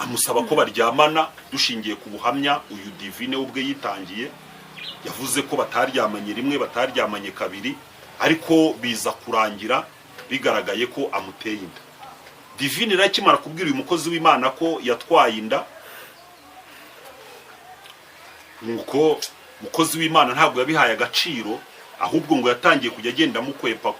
amusaba ko baryamana dushingiye ku buhamya uyu divine ubwe yitangiye yavuze ko bataryamanye rimwe bataryamanye kabiri ariko biza kurangira bigaragaye ko amuteye inda. Divine rakimara kubwira uyu mukozi w'Imana ko yatwaye inda, nuko mukozi w'Imana ntabwo yabihaye agaciro, ahubwo ngo yatangiye kujya agenda mukwepa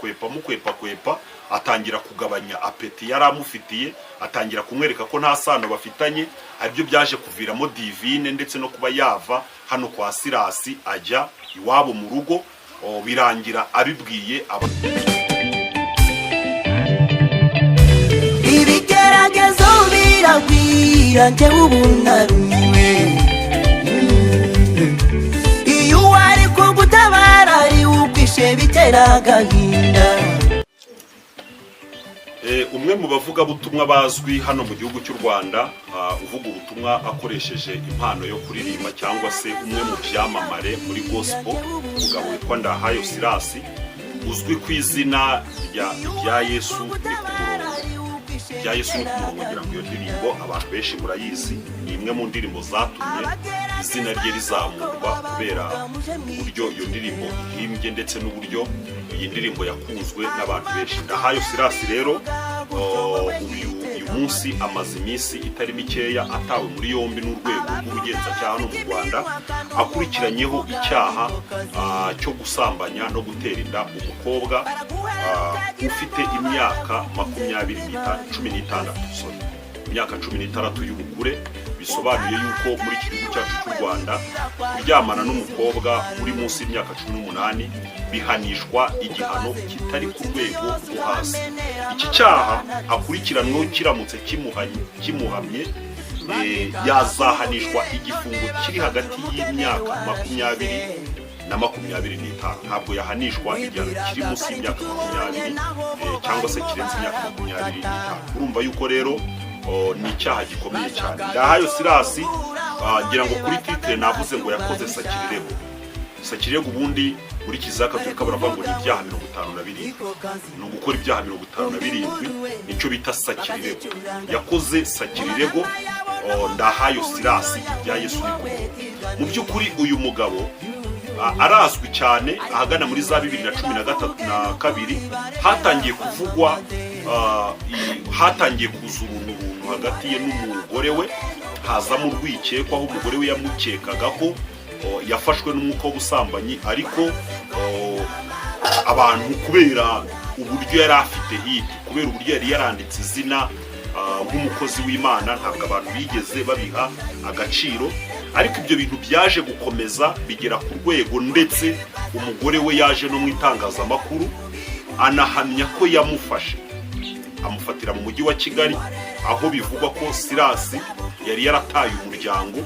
atangira kugabanya apeti yari amufitiye, atangira kumwereka ko nta sano bafitanye, aribyo byaje kuviramo Divine ndetse no kuba yava hano kwa Sirasi ajya iwabo mu rugo, birangira abibwiye ibigeragezo biragwira njye ubunarumiwe, iyo wari kugutabara ari ubwishe bitera agahinda. Umwe mu bavuga butumwa bazwi hano mu gihugu cy'u Rwanda uvuga ubutumwa akoresheje impano yo kuririmba cyangwa se umwe mu byamamare muri gospel, umugabo witwa Ndahayo Sirasi uzwi ku izina rya Ibya Yesu ni kumurongo. Ibya Yesu ni kumurongo ngira ngo iyo ndirimbo abantu benshi murayizi, ni imwe mu ndirimbo zatumye izina rye rizamurwa kubera uburyo iyo ndirimbo ihimbye ndetse n'uburyo iyi ndirimbo yakunzwe n'abantu benshi. Ndahayo Sirasi rero uyu munsi amaze iminsi itari mikeya atawe muri yombi n'urwego rw'ubugenzacyaha no mu Rwanda akurikiranyeho icyaha cyo gusambanya no gutera inda umukobwa ufite imyaka 16 imyaka 16 y'ubukure. Bisobanuye yuko muri iki gihugu cyacu cy'u Rwanda kuryamana n'umukobwa uri munsi y'imyaka 18 bihanishwa igihano kitari ku rwego rwo hasi. Iki cyaha akurikiranwe kiramutse kimuhamye yazahanishwa igifungo kiri hagati y'imyaka 20 na 25. Ntabwo yahanishwa igihano kiri munsi y'imyaka 20 cyangwa se kirenze imyaka 25. Urumva yuko rero ni icyaha gikomeye cyane. Ndahayo Sirasi ngira ngo kuri titre navuze ngo yakoze sakirego ubundi muri kizaka Gatolika baravuga ngo ni ibyaha 57, no gukora ibyaha 57 nicyo bita sakirego. Yakoze sakirego Ndahayo Sirasi Ibya Yesu ni kumurongo. Mu by'ukuri uyu mugabo arazwi cyane ahagana muri za 2013 hatangiye kuvugwa hatangiye kuzuruntu hagati ye n'umugore we, hazamo urwikekwa aho umugore we yamukekaga ko yafashwe n'umwuka w'ubusambanyi, ariko abantu kubera uburyo yari afite kubera uburyo yari yaranditse izina nk'umukozi w'Imana ntabwo abantu bigeze babiha agaciro. Ariko ibyo bintu byaje gukomeza bigera ku rwego ndetse umugore we yaje no mu itangazamakuru anahamya ko yamufashe, amufatira mu mujyi wa Kigali aho bivugwa ko Sirasi yari yarataye umuryango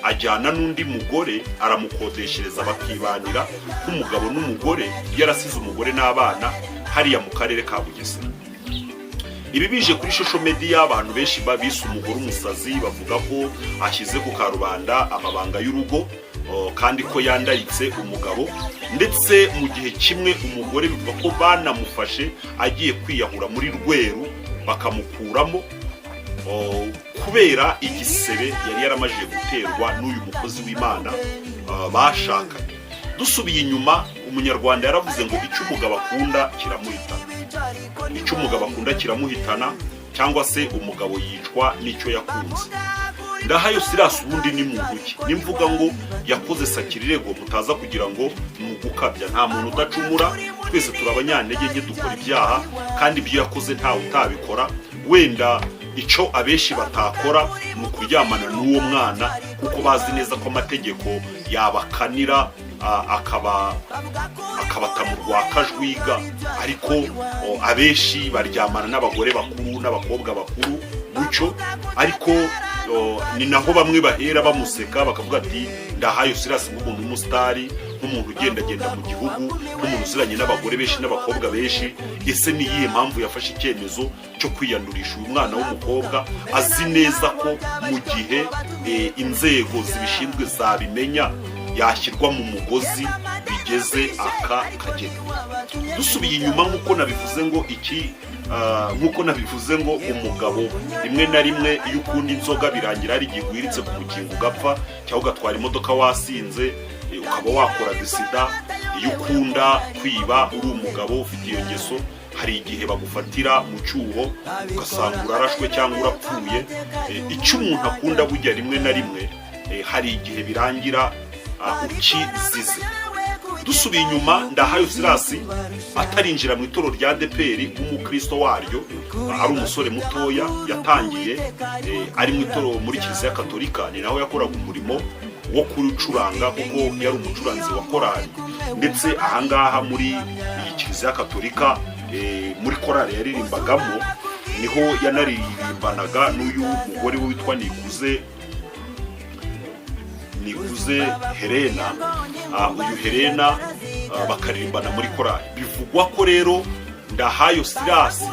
ajyana n'undi mugore aramukodeshereza bakibanira nk'umugabo n'umugore, yarasize umugore n'abana hariya mu karere ka Bugesera. Ibi bije kuri social media abantu benshi babise umugore umusazi, bavuga ko ashyize ku karubanda amabanga y'urugo kandi ko yandaritse umugabo, ndetse mu gihe kimwe umugore bivuga ko banamufashe agiye kwiyahura muri Rweru bakamukuramo kubera igisebe yari yaramajije guterwa n'uyu mukozi w'Imana bashakanye. Dusubiye inyuma, umunyarwanda yaravuze ngo icyo umugabo akunda kiramuhitana, cyangwa se umugabo yicwa n'icyo yakunze. Ndahayo Sirasi ubundi ni muntu ki? Nimvuga ngo yakoze sakirego mutaza kugira ngo mugukabya, nta muntu udacumura, twese turabanyantege nke dukora ibyaha, kandi ibyo yakoze ntawe utabikora. Wenda icyo abeshi batakora mu kuryamana n'uwo mwana kuko bazi neza ko amategeko yabakanira akabata mu rwakajwiga, ariko abeshi baryamana n'abagore bakuru n'abakobwa bakuru gutyo. Ariko ni naho bamwe bahera bamuseka bakavuga ati Ndahayo Sirasi nk'umuntu w'umusitari, nk'umuntu ugendagenda mu gihugu, nk'umuntu uziranye n'abagore benshi n'abakobwa benshi, ese ni iyihe mpamvu yafashe icyemezo cyo kwiyandurisha uyu mwana w'umukobwa azi neza ko mu gihe inzego zibishinzwe zabimenya yashyirwa mu mugozi bigeze aka kageni. Dusubiye inyuma nk'uko nabivuze ngo umugabo rimwe na rimwe iyo ukunda inzoga birangira hari igihe wiritse ku mukingo ugapfa cyangwa ugatwara imodoka wasinze ukaba wakora sida. Iyo ukunda kwiba uri umugabo ufite iyo ngeso hari igihe bagufatira mu cyuho ugasanga urarashwe cyangwa urapfuye. Icyo umuntu akunda burya rimwe na rimwe hari igihe birangira ukizize. Dusubiye inyuma, Ndahayo Silas atarinjira mu itorero rya ADEPR nk'umukristo waryo, ari umusore mutoya yatangiye ari mu itorero muri Kiliziya Katolika, ni naho yakoraga umurimo wo kurucuranga kuko yari umucuranzi wa korali. Ndetse ahangaha muri iyi Kiliziya Katolika muri korali yaririmbagamo niho yanaririmbanaga n'uyu mugore we witwa Nikuze Helena. Uyu Helena bakaririmbana muri korali. Bivugwa ko rero Ndahayo Silas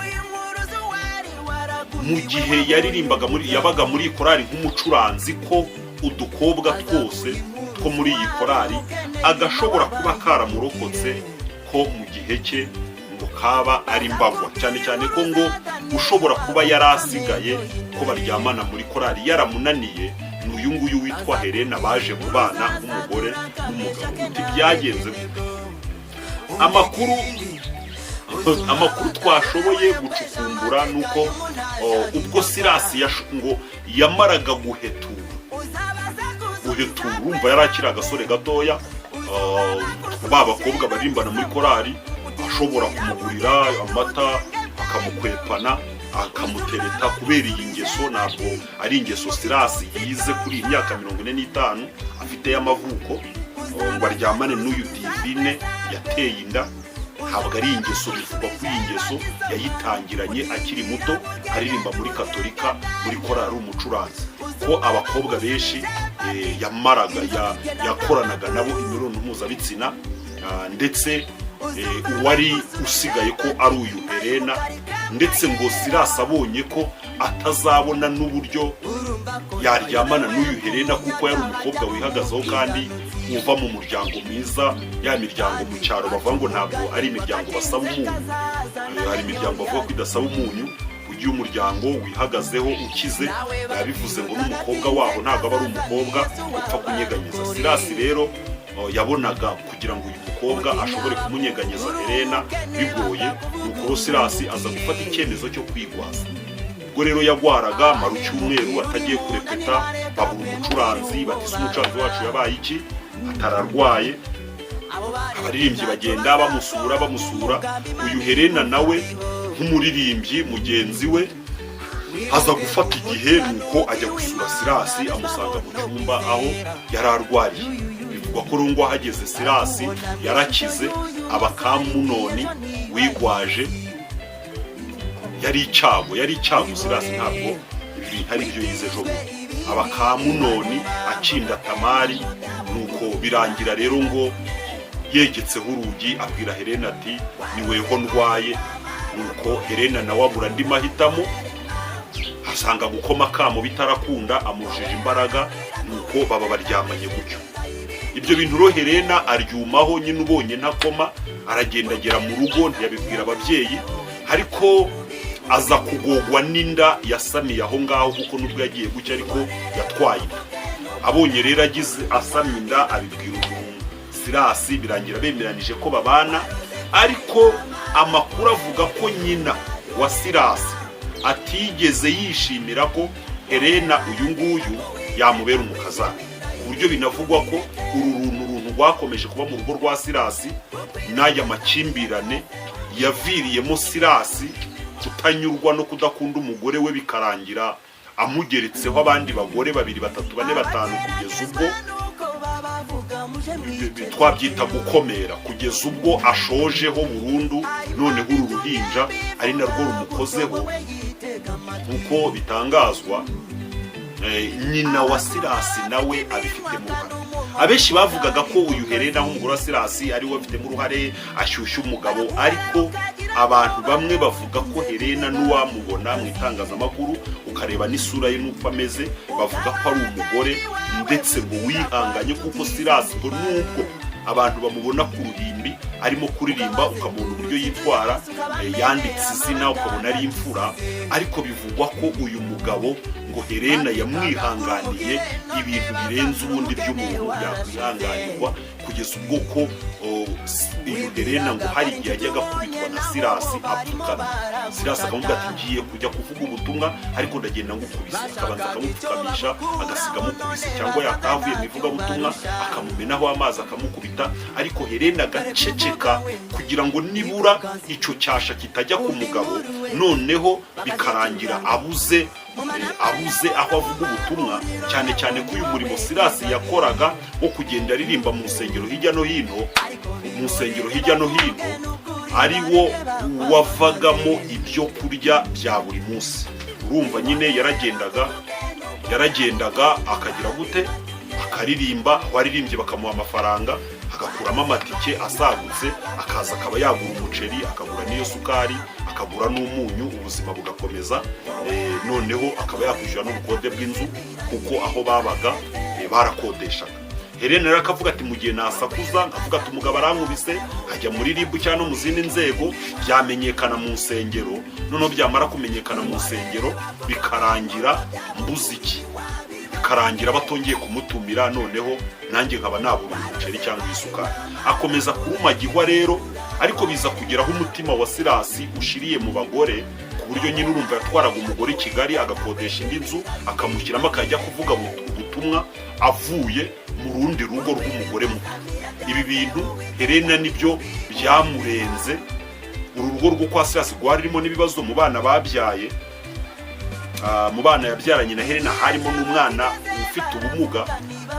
mu gihe yabaga muri korali nk'umucuranzi ko udukobwa twose two muri iyi korali agashobora kuba karamurokotse ko mu gihe cye ngo kaba ari mbagwa, cyane cyane ko ngo ushobora kuba yarasigaye ko baryamana muri korali yaramunaniye n'uyu nguyu witwa Helena baje kubana nk'umugore n'umugabo. Uti byagenze amakuru twashoboye gucukumbura nuko ubwo Silas ngo yamaraga guhetura urumva yarakira agasore gatoya, bakobwa barimbana muri korali ashobora kumugurira amata akamukwepana akamutereta kubera iyi ngeso. Ntabwo ari ingeso Silas yize kuri imyaka 45 afite y'amavuko ngo aryamane n'uyu Divine yateye inda. Ntabwo ari ingeso, bivugwa ko iyi ngeso yayitangiranye akiri muto aririmba muri Katolika muri korali umucuranzi, ko abakobwa benshi yakoranaga nabo imibonano mpuzabitsina. Ndetse uwari usigaye ko ari uyu Helena, ndetse ngo Silas abonye ko atazabona n'uburyo yaryamana n'uyu Helena kuko yari umukobwa wihagazeho kandi uva mu muryango mwiza, ya miryango mu cyaro bavuga ngo ntabwo ari imiryango basaba umunyu, hari imiryango bavuga ko idasaba umunyu. Ugiye umuryango wihagazeho ukize, yabivuze ngo n'umukobwa waho ntabwo aba ari umukobwa upfa kunyeganyeza. Silas rero yabonaga kugira ngo uyu mukobwa ashobore kumunyeganyeza Helena bigoye, nuko Silas aza gufata icyemezo cyo kwigwaza. Ubwo rero yagwaraga maru cyumweru atagiye kurepeta, babura umucuranzi, batise umucuranzi wacu yabaye iki, atararwaye. Abaririmbyi bagenda bamusura. Uyu Helena nawe nk'umuririmbyi mugenzi we aza gufata igihe nuko ajya gusura Silas, amusanga mu cyumba aho yari arwariye. Bivugwa ko rungo hageze Silas yarakize, abakamunoni wigwaje yari icyago Silas ntabwo ibintu ari byo yize ejo bundi. Abakamunoni acinda Tamari, nuko birangira rero ngo yegetseho urugi abwira Helena ati niweho ndwaye. Nuko Helena nawe abura andi mahitamo, asanga gukoma kamo bitarakunda, amurushije imbaraga, nuko baba baryamanye gutyo. Ibyo bintu ro Helena aryumaho nyine, ubonye ntakoma aragenda agera mu rugo ntiyabibwira ababyeyi, ariko aza kugogwa n'inda yasamiye aho ngaho kuko nubwo yagiye gucya ariko yatwaye. Abonye rero asamye inda abibwira Silas, birangira bemeranije ko babana. Ariko amakuru avuga ko nyina wa Silas atigeze yishimira ko Helena uyu nguyu yamubera umukazana, ku buryo binavugwa ko uruntu rwakomeje kuba mu rugo rwa Silas, n'aya makimbirane yaviriyemo Silas kutanyurwa no kudakunda umugore we, bikarangira amugeretseho abandi bagore 2, 3, 4, 5 kugeza ubwo twabyita gukomera, kugeza ubwo ashojeho burundu. Noneho uru ruhinja ari narwo rumukozeho uko bitangazwa. Nyina wa Silas nawe abifitemo uruhare. Abenshi bavugaga ko uyu Helena nk'umugore wa Silas ari we afitemo uruhare, ashyushya umugabo. Ariko abantu bamwe bavuga ko Helena n'uwamubona mu itangazamakuru ukareba n'isura ye n'uko ameze, bavuga ko ari umugore ndetse ngo wihanganye, kuko Silas ngo nubwo abantu bamubona ku ruhimbi arimo kuririmba, ukamubona uburyo yitwara, yanditse izina ukabona ari imfura, ariko bivugwa ko uyu mugabo ngo Helena yamwihanganiye ibintu birenze ubundi by'umuntu yakwihanganirwa, kugeza ubwo ko iyo Helena ngo hari igihe yajyaga kubitwa na Sirasi apfukama. Sirasi akamubwira ati ngiye kujya kuvuga ubutumwa ariko ndagenda ngukubise, akabanza akamupfukamisha agasiga amukubise, cyangwa yatavuye mu ivugabutumwa akamumenaho amazi akamukubita, ariko Helena agaceceka kugira ngo nibura icyo cyasha kitajya ku mugabo, noneho bikarangira abuze aho avuga ubutumwa, cyane cyane ko uyu murimo Sirasi yakoraga wo kugenda aririmba mu nsengero hirya no hino, ari wo wavagamo ibyo kurya bya buri munsi. Urumva nyine yaragendaga akagira gute, akaririmba, waririmbye bakamuha amafaranga, agakuramo amatike asagutse, akaza akaba yagura umuceri, akagura n'iyo sukari, akagura n'umunyu, ubuzima bugakomeza, noneho akaba yakwishyura n'ubukode bw'inzu kuko aho babaga barakodeshaga. Helena rero akavuga ati mu gihe nasakuza nkavuga ati umugabo arankubise, ajya muri RIB cyangwa no mu zindi nzego, byamenyekana mu nsengero, noneho byamara kumenyekana mu nsengero bikarangira mbuziki, bikarangira batongeye kumutumira, noneho nanjye nkaba nabura umuceri cyangwa isukari. Akomeza kurumagirwa rero, ariko biza kugeraho umutima wa Sirasi ushiriye mu bagore, ku buryo nyine urumva yatwaraga umugore i Kigali agakodesha indi nzu akamushyiramo akajya kuvuga ubutumwa avuye mu rundi rugo rw'umugore muto. Ibi bintu Helena nibyo byamurenze. Uru rugo rwo kwa Sirasi rwari rurimo n'ibibazo mu bana babyaye, mu bana yabyaranye na Helena harimo n'umwana ufite ubumuga,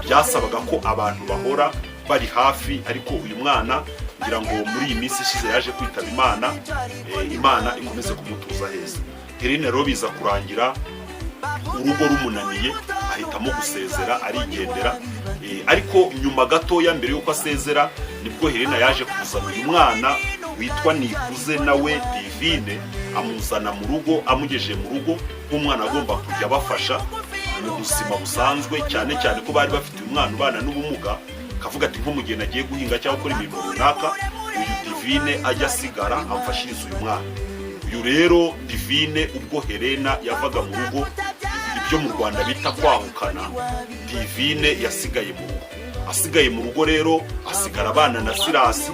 byasabaga ko abantu bahora bari hafi, ariko uyu mwana ngira ngo muri iyi minsi ishize yaje kwitaba Imana, Imana ikomeze kumutuza heza. Helena rero biza kurangira urugo rumunaniye, ahitamo gusezera arigendera, ariko nyuma gatoya mbere yuko asezera nibwo Helena yaje kuzana uyu mwana witwa Nikuze nawe Divine, amuzana mu rugo, amugejeje mu rugo nk'umwana agomba kujya abafasha mu buzima busanzwe, cyane cyane ko bari bafite umwana ubana n'ubumuga. Kavuga ati nko mu gihe nagiye guhinga cyangwa gukora imirimo runaka, uyu Divine ajya asigara amfashiriza uyu mwana. Uyu rero Divine ubwo Helena yavaga mu rugo, ibyo mu Rwanda bita kwahukana, Divine yasigaye mu rugo. Asigaye mu rugo rero asigara abana na Sirasi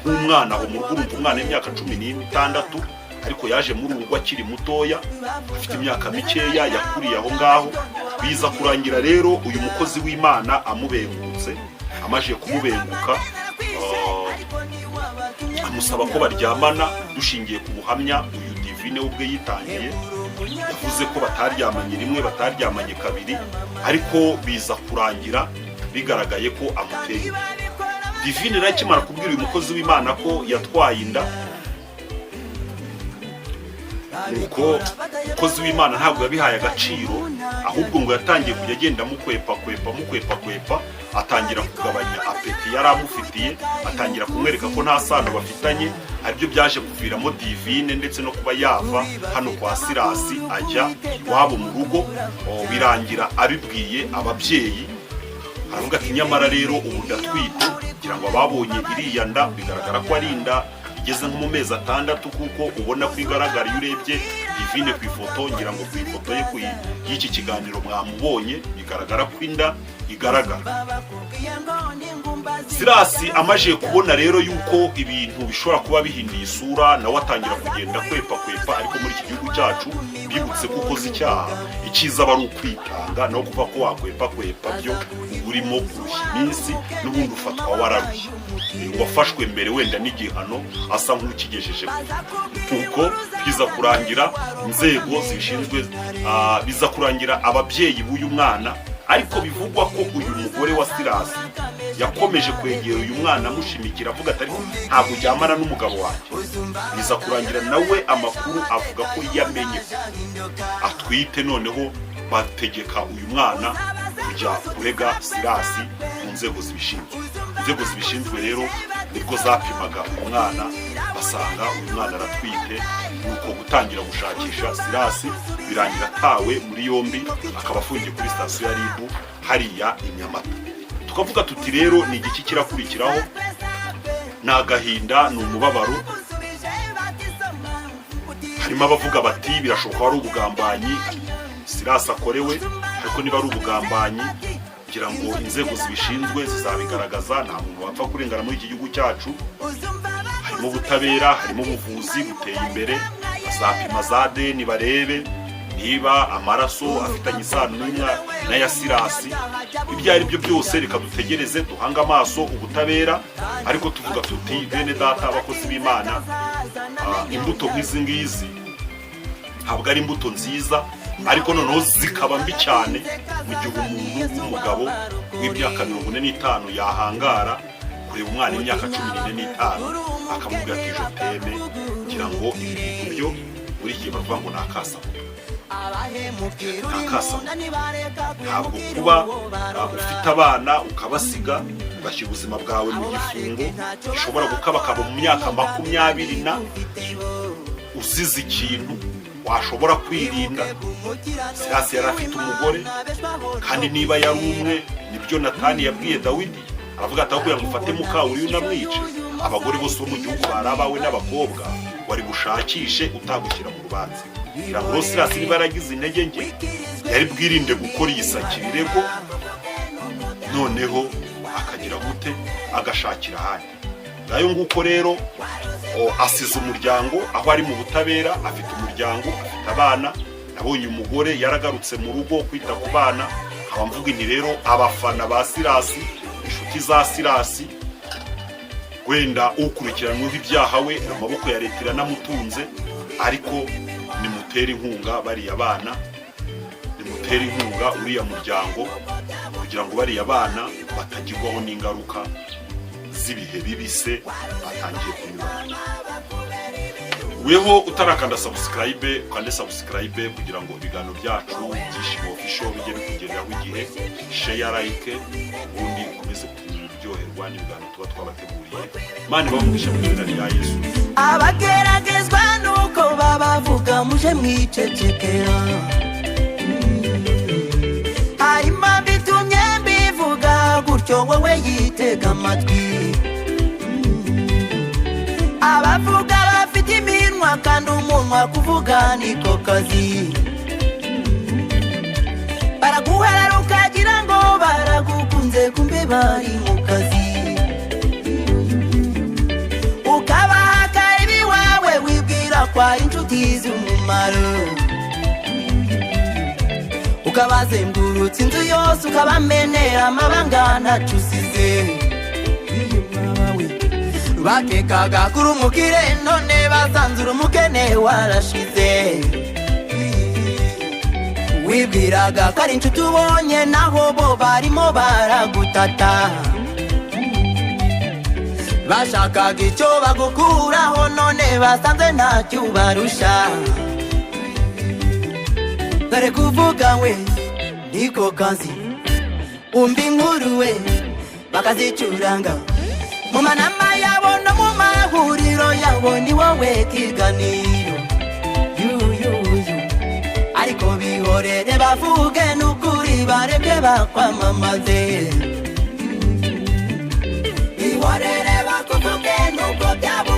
nk'umwana aho mu rugo. Urumva umwana w'imyaka 16, ariko yaje muri urugo akiri mutoya, afite imyaka mikeya, yakuriye aho ngaho. Biza kurangira rero uyu mukozi w'Imana amubengutse, amaje kumubenguka, amusaba ko baryamana dushingiye ku buhamya uyu Divine ubwe yitangiye. Yavuze ko bataryamanye rimwe, bataryamanye kabiri, ariko biza kurangira bigaragaye ko amuteye. Divine rero akimara kubwira uyu mukozi w'Imana ko yatwaye inda, nuko umukozi w'Imana ntabwo yabihaye agaciro, ahubwo ngo yatangiye kujya agenda mukwepa, atangira kugabanya apeti yari amufitiye, atangira kumwereka ko nta sano bafitanye. Aribyo byaje kuviramo Divine ndetse no kuba yava hano kwa Sirasi ajya iwabo mu rugo. Birangira abibwiye ababyeyi, aravuga ati nyamara rero ubu ndatwite, kugira ngo ababonye iriya nda bigaragara ko ari inda igeze nko mu mezi 6, kuko ubona ko igaragara iyo urebye Divine ku ifoto. Ngira ngo ku ifoto ye y'iki kiganiro mwamubonye, bigaragara ko inda igaragara. Sirasi amaje kubona rero yuko ibintu bishobora kuba bihindiye isura, nawe atangira kugenda kwepa, ariko muri iki gihugu cyacu bibutse ko ukoze icyaha icyiza bari ukwitanga, no kuva ko wakwepa byo urimo kurushya iminsi, n'ubundi ufatwa wararushye, wafashwe mbere wenda n'igihano asa nk'ukigejeje kuko biza kurangira inzego zibishinzwe, biza kurangira ababyeyi b'uyu mwana. Ariko bivugwa ko uyu mugore wa Sirasi yakomeje kwegera uyu mwana amushimikira, avuga ati ntabwo ujyamana n'umugabo wanjye. Biza kurangira nawe amakuru avuga ko yamenye atwite, noneho bategeka uyu mwana kujya kurega Sirasi mu nzego zibishinzwe. Inzego zibishinzwe rero nibwo zapimaga umwana, basanga uyu mwana aratwite, nuko gutangira gushakisha Sirasi. Birangira atawe muri yombi, akaba afungiye kuri sitasiyo ya RIB hariya i Nyamata. tukavuga tuti rero ni igiki kirakurikiraho, ni agahinda, ni umubabaro. Harimo abavuga bati birashoboka ari ubugambanyi Silas akorewe, ariko niba ari ubugambanyi kugira ngo inzego zibishinzwe zizabigaragaza. Nta muntu wapfa kurengana muri iki gihugu cyacu. Harimo ubutabera, harimo ubuvuzi buteye imbere, bazapima za ADN barebe niba amaraso afitanye isano n'aya Silas. Ibyo ari byo byose reka dutegereze, duhanga amaso ubutabera. Ariko tuvuga tuti bene data abakozi b'Imana, imbuto nk'izi ngizi ntabwo ari imbuto nziza, ariko noneho zikaba mbi cyane mu gihe umuntu w'umugabo w'imyaka 45 yahangara kureba umwana w'imyaka 14 akamubwira ati je t'aime, kugira ngo ibyo buri gihe bavuga ngo nakasamo. Ntabwo kuba ufite abana ukabasiga ugashyira ubuzima bwawe mu gifungo gishobora gukabakaba mu myaka 20 uzize ikintu washobora kwirinda. Silas yari afite umugore, kandi niba yari umwe, nibyo Natani yabwiye Dawidi, aravuga ati ahubwo yamufate muka uri unamwice. Abagore bose bo mu gihugu barabawe n'abakobwa, wari bushakishe utagushyira mu rubanza. Kugira ngo Silas niba yaragize intege nke, yari bwirinde gukora isakirego, noneho akagira gute agashakira ahandi. Nayo nguko rero asize umuryango, aho ari mu butabera, afite umuryango, afite abana. Nabonye umugore yaragarutse mu rugo kwita ku bana. Nkaba mvuga nti rero abafana ba Silas, inshuti za Silas, wenda ukurikiranweho ibyaha we amaboko ya leta iranamutunze, ariko nimutera inkunga bariya bana, nimutera inkunga uriya muryango, kugira ngo bariya bana batagirwaho n'ingaruka z'ibihe bibise batangiye kunyura. Weho utarakanda subscribe, ukande subscribe kugira ngo ibiganiro byacu byishimo official bijye bikugeraho igihe. Share, like, ubundi ukomeze kuryoherwa n'ibiganiro tuba twabateguriye. Mani bamugisha mu izina rya Yesu. Abageragezwa nuko babavuga muje mwicecekera, hanyuma bitumye mbivuga gutyo wowe yitega amatwi. Abavuga bafite iminwa kandi umunwa kuvuga niko kazi, baraguhera ukagira ngo baragukunze kumbe bari mu kazi. Ukabahaka ibiwawe wibwira kwa inshuti z'umumaro, ukabazengurutsa inzu yose ukabamenera amabanga ntacusize. Bakekaga kuri umukire none basanzura umukene warashize. Wibwiraga ko ari inshuti ubonye naho bo barimo baragutata. Bashakaga icyo bagukuraho none basanze ntacyo ubarusha. Dore kuvuga we niko kazi, umva inkuru we bakazicuranga mu manama yabo no mu mahuriro yabo, ni wowe kiganiro. Ariko bihorere bavuge n'ukuri barebye bakwamamaze. Bihorere bakuvuge n'ubwo byabo